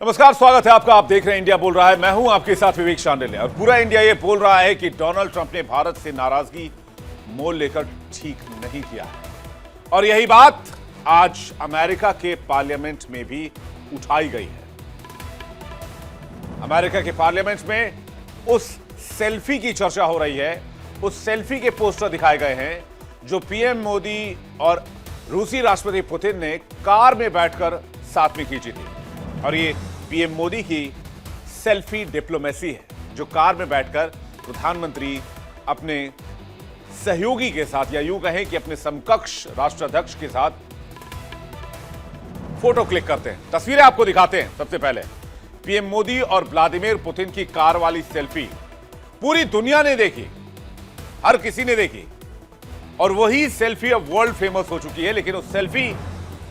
नमस्कार, स्वागत है आपका। आप देख रहे हैं इंडिया बोल रहा है। मैं हूं आपके साथ विवेक शांडिल्य और पूरा इंडिया ये बोल रहा है कि डोनाल्ड ट्रंप ने भारत से नाराजगी मोल लेकर ठीक नहीं किया है। और यही बात आज अमेरिका के पार्लियामेंट में भी उठाई गई है। अमेरिका के पार्लियामेंट में उस सेल्फी की चर्चा हो रही है। उस सेल्फी के पोस्टर दिखाए गए हैं जो पीएम मोदी और रूसी राष्ट्रपति पुतिन ने कार में बैठकर साथ में खींची थी। और ये पीएम मोदी की सेल्फी डिप्लोमेसी है, जो कार में बैठकर प्रधानमंत्री अपने सहयोगी के साथ, या यूं कहें कि अपने समकक्ष राष्ट्राध्यक्ष के साथ फोटो क्लिक करते हैं। तस्वीरें आपको दिखाते हैं। सबसे पहले पीएम मोदी और व्लादिमीर पुतिन की कार वाली सेल्फी पूरी दुनिया ने देखी, हर किसी ने देखी, और वही सेल्फी अब वर्ल्ड फेमस हो चुकी है। लेकिन उस सेल्फी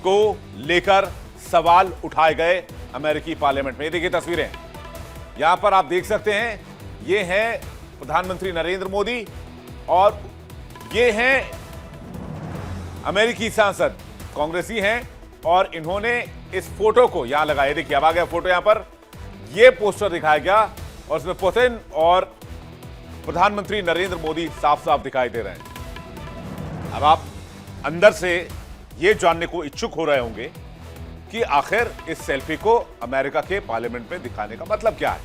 को लेकर सवाल उठाए गए अमेरिकी पार्लियामेंट में। ये देखिए तस्वीरें, यहां पर आप देख सकते हैं। ये हैं प्रधानमंत्री नरेंद्र मोदी और ये हैं अमेरिकी सांसद, कांग्रेसी हैं, और इन्होंने इस फोटो को यहां लगाया। देखिए अब आ गया फोटो, यहां पर यह पोस्टर दिखाया गया और इसमें पुतिन और प्रधानमंत्री नरेंद्र मोदी साफ साफ दिखाई दे रहे हैं। अब आप अंदर से यह जानने को इच्छुक हो रहे होंगे कि आखिर इस सेल्फी को अमेरिका के पार्लियामेंट में दिखाने का मतलब क्या है।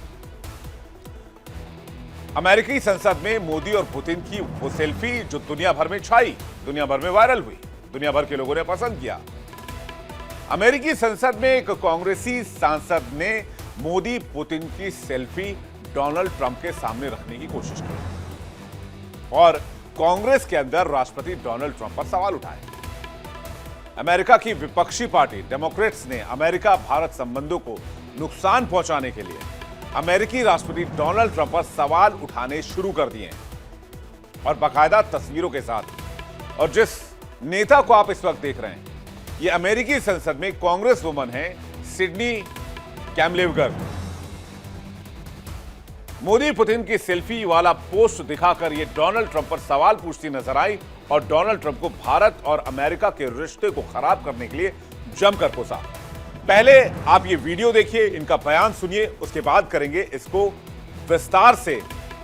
अमेरिकी संसद में मोदी और पुतिन की वो सेल्फी जो दुनिया भर में छाई, दुनिया भर में वायरल हुई, दुनिया भर के लोगों ने पसंद किया। अमेरिकी संसद में एक कांग्रेसी सांसद ने मोदी पुतिन की सेल्फी डोनाल्ड ट्रंप के सामने रखने की कोशिश की और कांग्रेस के अंदर राष्ट्रपति डोनाल्ड ट्रंप पर सवाल उठाए। अमेरिका की विपक्षी पार्टी डेमोक्रेट्स ने अमेरिका भारत संबंधों को नुकसान पहुंचाने के लिए अमेरिकी राष्ट्रपति डोनाल्ड ट्रंप पर सवाल उठाने शुरू कर दिए हैं और बाकायदा तस्वीरों के साथ। और जिस नेता को आप इस वक्त देख रहे हैं, ये अमेरिकी संसद में कांग्रेस वुमन है, सिडनी कैमलेवगर। मोदी पुतिन की सेल्फी वाला पोस्ट दिखाकर ये डोनाल्ड ट्रंप पर सवाल पूछती नजर आई और डोनाल्ड ट्रंप को भारत और अमेरिका के रिश्ते को खराब करने के लिए जमकर कोसा। पहले आप ये वीडियो देखिए, इनका बयान सुनिए, उसके बाद करेंगे इसको विस्तार से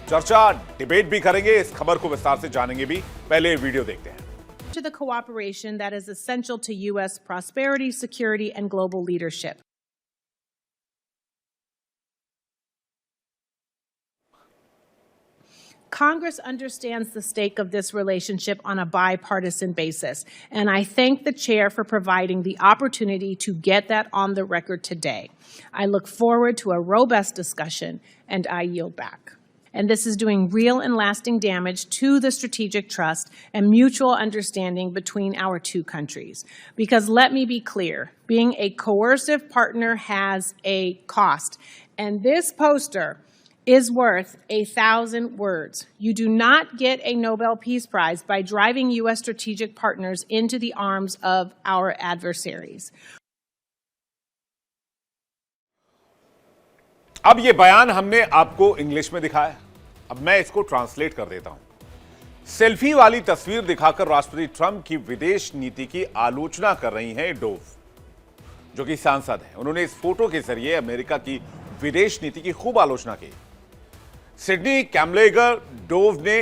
चर्चा, डिबेट भी करेंगे, इस खबर को विस्तार से जानेंगे भी। पहले ये वीडियो देखते हैं। To the cooperation that is essential to U.S. prosperity, security, and global leadership. Congress understands the stake of this relationship on a bipartisan basis, and I thank the chair for providing the opportunity to get that on the record today. I look forward to a robust discussion, and I yield back. And this is doing real and lasting damage to the strategic trust and mutual understanding between our two countries. Because let me be clear, being a coercive partner has a cost, and this poster is worth 1,000 words. You do not get a Nobel Peace Prize by driving U.S. strategic partners into the arms of our adversaries. अब ये बयान हमने आपको English में दिखाया, अब मैं इसको ट्रांसलेट कर देता हूं। सेल्फी वाली तस्वीर दिखाकर राष्ट्रपति ट्रंप की विदेश नीति की आलोचना कर रही हैं डोव, जो कि सांसद हैं। उन्होंने इस फोटो के जरिए अमेरिका की विदेश नीति की खूब आलोचना की। सिडनी कैमलेगर डोव ने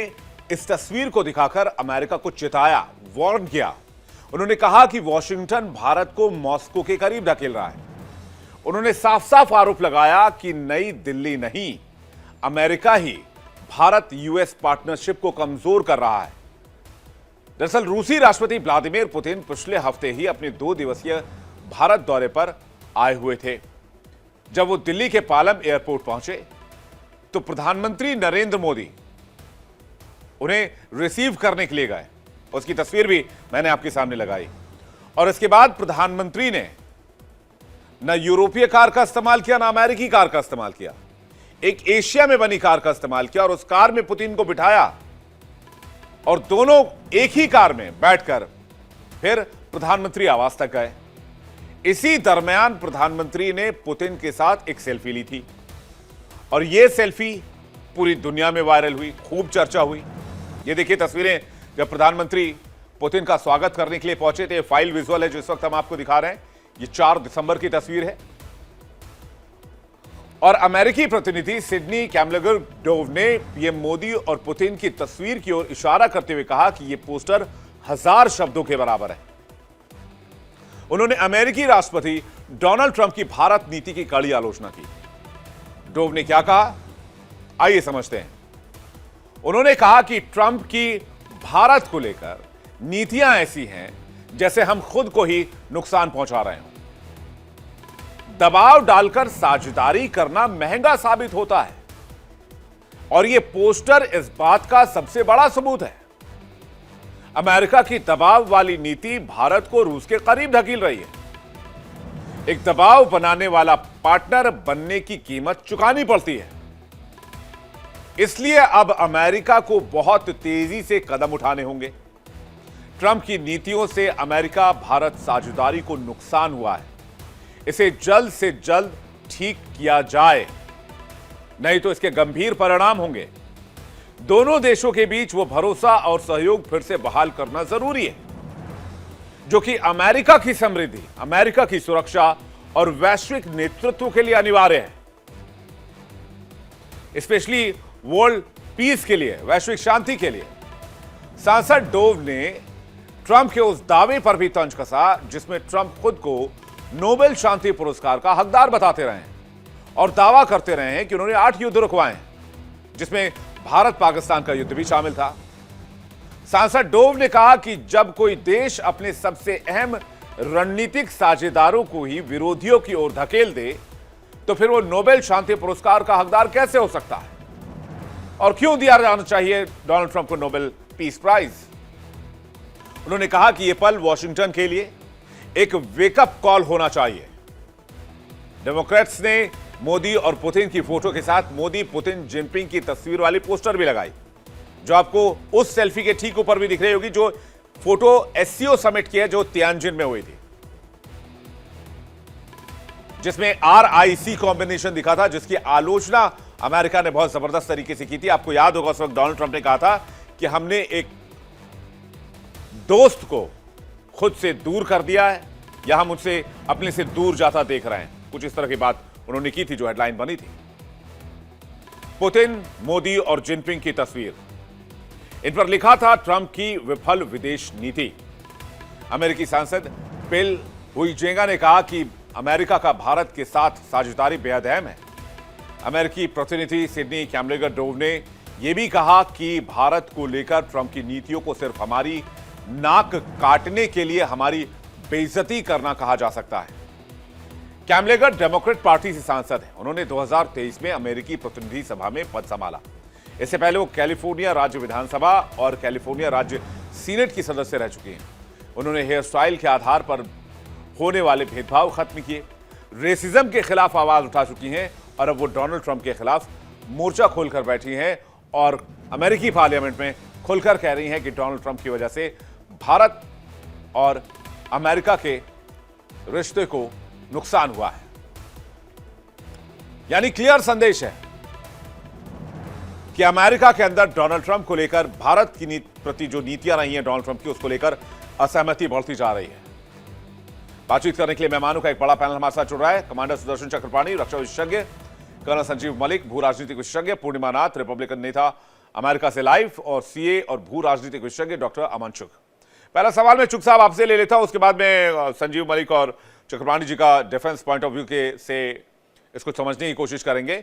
इस तस्वीर को दिखाकर अमेरिका को चिताया, वार्न किया। उन्होंने कहा कि वॉशिंगटन भारत को मॉस्को के करीब धकेल रहा है। उन्होंने साफ साफ आरोप लगाया कि नई दिल्ली नहीं, अमेरिका ही भारत यूएस पार्टनरशिप को कमजोर कर रहा है। दरअसल रूसी राष्ट्रपति व्लादिमीर पुतिन पिछले हफ्ते ही अपने 2 दिवसीय भारत दौरे पर आए हुए थे। जब वो दिल्ली के पालम एयरपोर्ट पहुंचे तो प्रधानमंत्री नरेंद्र मोदी उन्हें रिसीव करने के लिए गए। उसकी तस्वीर भी मैंने आपके सामने लगाई। और इसके बाद प्रधानमंत्री ने न यूरोपीय कार का इस्तेमाल किया, ना अमेरिकी कार का इस्तेमाल किया, एक एशिया में बनी कार का इस्तेमाल किया और उस कार में पुतिन को बिठाया और दोनों एक ही कार में बैठकर फिर प्रधानमंत्री आवास तक गए। इसी दरमियान प्रधानमंत्री ने पुतिन के साथ एक सेल्फी ली थी और यह सेल्फी पूरी दुनिया में वायरल हुई, खूब चर्चा हुई। ये देखिए तस्वीरें जब प्रधानमंत्री पुतिन का स्वागत करने के लिए पहुंचे थे। फाइल विजुअल है जो इस वक्त हम आपको दिखा रहे हैं। ये 4 दिसंबर की तस्वीर है और अमेरिकी प्रतिनिधि सिडनी कैमलेगर डोव ने पीएम मोदी और पुतिन की तस्वीर की ओर इशारा करते हुए कहा कि यह पोस्टर 1000 शब्दों के बराबर है। उन्होंने अमेरिकी राष्ट्रपति डोनाल्ड ट्रंप की भारत नीति की कड़ी आलोचना की। डोव ने क्या कहा, आइए समझते हैं। उन्होंने कहा कि ट्रंप की भारत को लेकर नीतियां ऐसी हैं जैसे हम खुद को ही नुकसान पहुंचा रहे हों। दबाव डालकर साझेदारी करना महंगा साबित होता है और यह पोस्टर इस बात का सबसे बड़ा सबूत है। अमेरिका की दबाव वाली नीति भारत को रूस के करीब धकेल रही है। एक दबाव बनाने वाला पार्टनर बनने की कीमत चुकानी पड़ती है। इसलिए अब अमेरिका को बहुत तेजी से कदम उठाने होंगे। ट्रंप की नीतियों से अमेरिका भारत साझेदारी को नुकसान हुआ है। इसे जल्द से जल्द ठीक किया जाए, नहीं तो इसके गंभीर परिणाम होंगे। दोनों देशों के बीच वो भरोसा और सहयोग फिर से बहाल करना जरूरी है, जो कि अमेरिका की समृद्धि, अमेरिका की सुरक्षा और वैश्विक नेतृत्व के लिए अनिवार्य है, स्पेशली वर्ल्ड पीस के लिए, वैश्विक शांति के लिए। सांसद डोव ने ट्रंप के उस दावे पर भी तंज कसा जिसमें ट्रंप खुद को नोबेल शांति पुरस्कार का हकदार बताते रहे हैं और दावा करते रहे हैं कि उन्होंने 8 युद्ध रुकवाए हैं, जिसमें भारत पाकिस्तान का युद्ध भी शामिल था। सांसद डोव ने कहा कि जब कोई देश अपने सबसे अहम रणनीतिक साझेदारों को ही विरोधियों की ओर धकेल दे तो फिर वो नोबेल शांति पुरस्कार का हकदार कैसे हो सकता है, और क्यों दिया जाना चाहिए डोनाल्ड ट्रंप को नोबेल पीस प्राइज। उन्होंने कहा कि यह पल वॉशिंगटन के लिए एक वेकअप कॉल होना चाहिए। डेमोक्रेट्स ने मोदी और पुतिन की फोटो के साथ मोदी पुतिन जिनपिंग की तस्वीर वाली पोस्टर भी लगाई, जो आपको उस सेल्फी के ठीक ऊपर भी दिख रही होगी, जो फोटो एससीओ समिट की है जो तियानजिन में हुई थी, जिसमें RIC कॉम्बिनेशन दिखा था, जिसकी आलोचना अमेरिका ने बहुत जबरदस्त तरीके से की थी। आपको याद होगा उस वक्त डोनाल्ड ट्रंप ने कहा था कि हमने एक दोस्त को खुद से दूर कर दिया है या हम उससे अपने से दूर जाता देख रहे हैं, कुछ इस तरह की बात उन्होंने की थी, जो हेडलाइन बनी थी। पुतिन, मोदी और जिनपिंग की तस्वीर, इन पर लिखा था ट्रंप की विफल विदेश नीति। अमेरिकी सांसद बिल हुइजेंगा ने कहा कि अमेरिका का भारत के साथ साझेदारी बेहद अहम है। अमेरिकी प्रतिनिधि सिडनी कैमलेगर डोव ने यह भी कहा कि भारत को लेकर ट्रंप की नीतियों को सिर्फ हमारी नाक काटने के लिए हमारी बेइज्जती करना कहा जा सकता है। कैमलेगर डेमोक्रेट पार्टी से सांसद हैं। उन्होंने 2023 में अमेरिकी प्रतिनिधि सभा में पद संभाला। इससे पहले वो कैलिफोर्निया राज्य विधानसभा और कैलिफोर्निया राज्य सीनेट की सदस्य रह चुकी हैं। उन्होंने हेयर स्टाइल के आधार पर होने वाले भेदभाव खत्म किए, रेसिज्म के खिलाफ आवाज उठा चुकी हैं और अब वो डोनाल्ड ट्रंप के खिलाफ मोर्चा खोलकर बैठी हैं और अमेरिकी पार्लियामेंट में खुलकर कह रही हैं कि डोनाल्ड ट्रंप की वजह से भारत और अमेरिका के रिश्ते को नुकसान हुआ है। यानी क्लियर संदेश है कि अमेरिका के अंदर डोनाल्ड ट्रंप को लेकर भारत की प्रति जो नीतियां रही हैं डोनाल्ड ट्रंप की, उसको लेकर असहमति बढ़ती जा रही है। बातचीत करने के लिए मेहमानों का एक बड़ा पैनल हमारे साथ जुड़ रहा है। कमांडर सुदर्शन चक्रपाणी, रक्षा विशेषज्ञ, कर्नल संजीव मलिक, भू राजनीतिक विशेषज्ञ, पूर्णिमा नाथ, रिपब्लिकन नेता अमेरिका से लाइव, और सीए और भू राजनीतिक विशेषज्ञ डॉक्टर अमन चुग। पहला सवाल मैं चुग साहब आपसे ले लेता हूं, उसके बाद में संजीव मलिक और चक्रपाणी जी का डिफेंस पॉइंट ऑफ व्यू के से इसको समझने की कोशिश करेंगे।